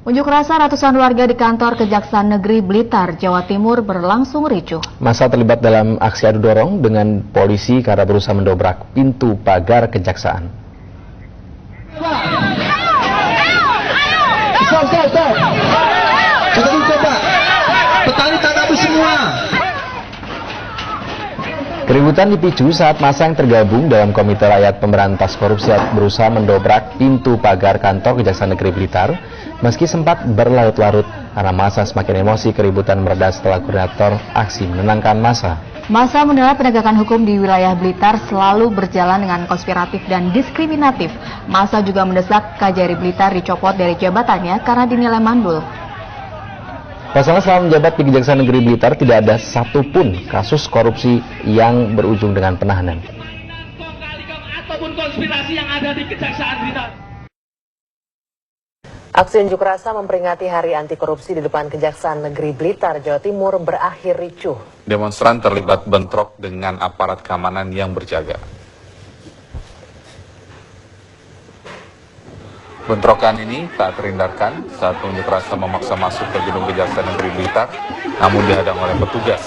Unjuk rasa ratusan warga di kantor Kejaksaan Negeri Blitar, Jawa Timur berlangsung ricuh. Massa terlibat dalam aksi adu dorong dengan polisi karena berusaha mendobrak pintu pagar kejaksaan. Petani tangkap semua. Keributan dipicu saat massa yang tergabung dalam Komite Rakyat Pemberantas Korupsi berusaha mendobrak pintu pagar kantor Kejaksaan Negeri Blitar, meski sempat berlarut-larut karena massa semakin emosi. Keributan mereda setelah koordinator aksi menenangkan massa. Massa menilai penegakan hukum di wilayah Blitar selalu berjalan dengan konspiratif dan diskriminatif. Massa juga mendesak Kajari Blitar dicopot dari jabatannya karena dinilai mandul. Pasalnya selama menjabat di Kejaksaan Negeri Blitar tidak ada satupun kasus korupsi yang berujung dengan penahanan. Ataupun konspirasi yang ada di Kejaksaan Blitar. Aksi unjuk rasa memperingati Hari Anti Korupsi di depan Kejaksaan Negeri Blitar, Jawa Timur berakhir ricuh. Demonstran terlibat bentrok dengan aparat keamanan yang berjaga. Bentrokan ini tak terhindarkan saat unjuk rasa memaksa masuk ke gedung Kejaksaan Negeri Blitar, namun dihadang oleh petugas.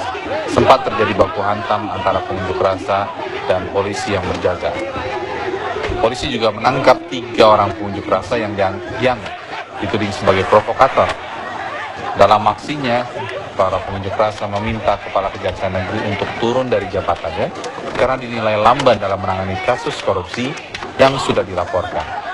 Sempat terjadi baku hantam antara pengunjuk rasa dan polisi yang berjaga. Polisi juga menangkap 3 orang pengunjuk rasa yang dituding sebagai provokator. Dalam aksinya, para pengunjuk rasa meminta Kepala Kejaksaan Negeri untuk turun dari jabatannya karena dinilai lamban dalam menangani kasus korupsi yang sudah dilaporkan.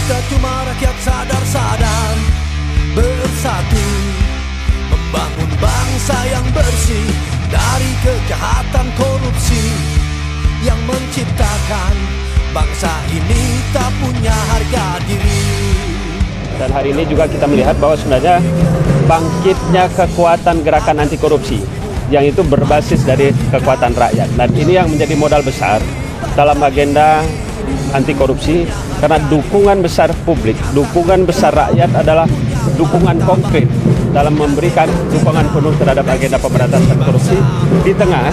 Kita cuma rakyat sadar-sadar bersatu membangun bangsa yang bersih dari kejahatan korupsi yang menciptakan bangsa ini tak punya harga diri. Dan hari ini juga kita melihat bahwa sebenarnya bangkitnya kekuatan gerakan anti korupsi yang itu berbasis dari kekuatan rakyat. Dan ini yang menjadi modal besar dalam agenda anti korupsi, karena dukungan besar publik, dukungan besar rakyat adalah dukungan konkret dalam memberikan dukungan penuh terhadap agenda pemberantasan korupsi di tengah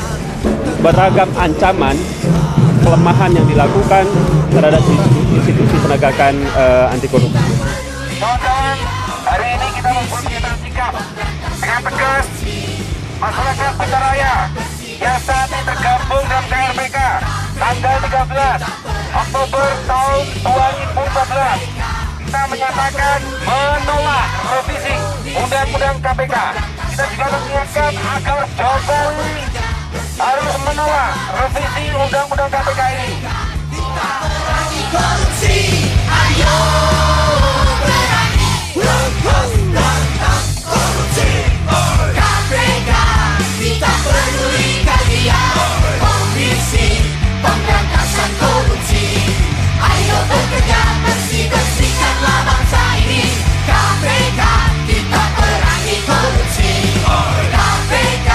beragam ancaman kelemahan yang dilakukan terhadap institusi penegakan anti korupsi. Kawan-kawan, hari ini kita mempunyai sikap dengan tegas masyarakat Blitar Raya yang saat ini tergabung dalam KRPK tanggal 13 Oktober tahun 2014. Kita menyatakan menolak revisi Undang-Undang KPK. Kita juga mengingatkan agar Jokowi harus menolak revisi Undang-Undang KPK ini. Korupsi, ayo berani berantas korupsi. KPK, kita peduli kalian. Komisi Pemberantasan Korupsi, ayo bekerja bersih-bersihkanlah bangsa ini. KPK, kita perangi korupsi. KPK,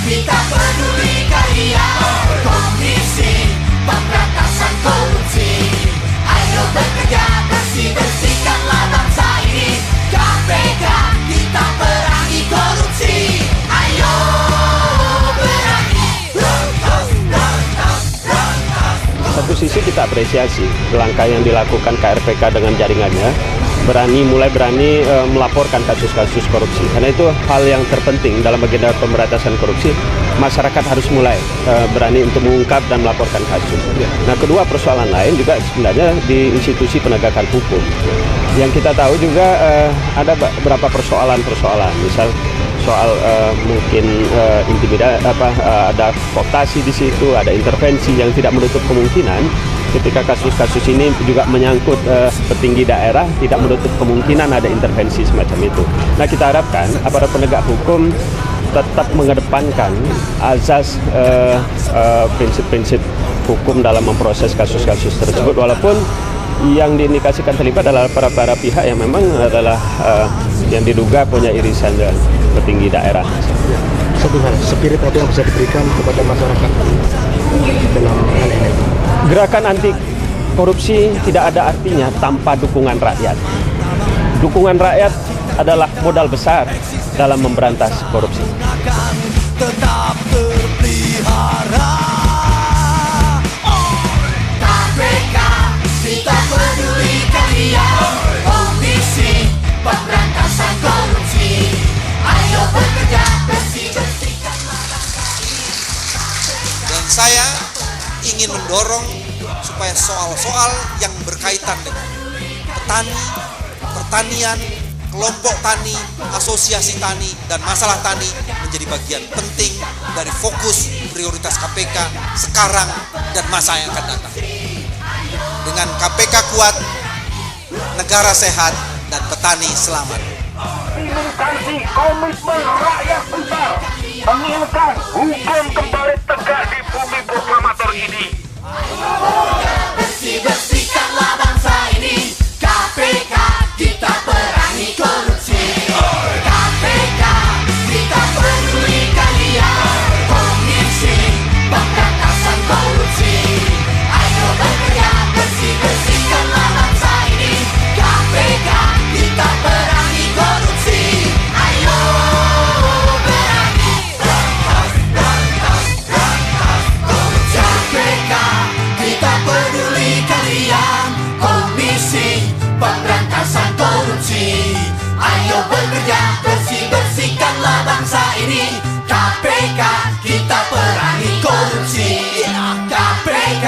kita peduli kalian. Komisi Pemberantasan Korupsi, ayo bekerja bersih-bersihkanlah bangsa ini. KPK, kita perangi korupsi. Ayo berani Satu sisi kita apresiasi langkah yang dilakukan KRPK dengan jaringannya, mulai berani melaporkan kasus-kasus korupsi. Karena itu hal yang terpenting dalam agenda pemberantasan korupsi. Masyarakat harus mulai berani untuk mengungkap dan melaporkan kasus. Nah, kedua persoalan lain juga sebenarnya di institusi penegakan hukum. Yang kita tahu juga ada beberapa persoalan-persoalan, misal soal mungkin intimidasi, ada kooptasi di situ, ada intervensi yang tidak menutup kemungkinan ketika kasus-kasus ini juga menyangkut petinggi daerah, tidak menutup kemungkinan ada intervensi semacam itu. Nah, kita harapkan aparat penegak hukum tetap mengedepankan azas prinsip-prinsip hukum dalam memproses kasus-kasus tersebut, walaupun yang diindikasikan terlibat adalah para pihak yang memang adalah yang diduga punya irisan dengan petinggi daerah. satu hal, spirit apa yang bisa diberikan kepada masyarakat dalam hal ini? Gerakan anti korupsi tidak ada artinya tanpa dukungan rakyat. Dukungan rakyat adalah modal besar dalam memberantas korupsi. Tetap terpelihara. KPK, kita peduli kalian. Komisi Pemberantasan Korupsi, ayo bekerja bersih-bersihkan. Dan saya ingin mendorong supaya soal-soal yang berkaitan dengan petani, pertanian, kelompok tani, asosiasi tani, dan masalah tani menjadi bagian penting dari fokus prioritas KPK sekarang dan masa yang akan datang. Dengan KPK kuat, negara sehat, dan petani selamat. Instansi komitmen rakyat besar menginginkan hukum kembali tegak di bumi proklamator ini. Bersih-bersihkanlah bangsa ini. KPK, kita perangi korupsi. KPK, kita peduli kalian. Komisi Pemberantasan Korupsi, ayo bekerja bersih-bersihkanlah bangsa ini. KPK, kita perangi korupsi. Ayo berani berantas korupsi. KPK, kita peduli kalian. Komisi Pemberantasan Korupsi, ayo bekerja bersih-bersihkanlah bangsa ini. KPK, kita perangi korupsi. KPK,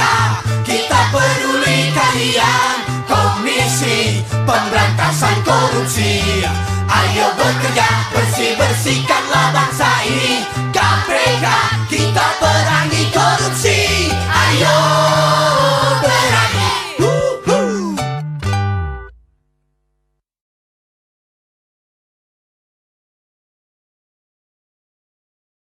kita peduli kalian. Komisi Pemberantasan Korupsi, ayo bekerja bersih-bersihkanlah bangsa ini. KPK, kita perangi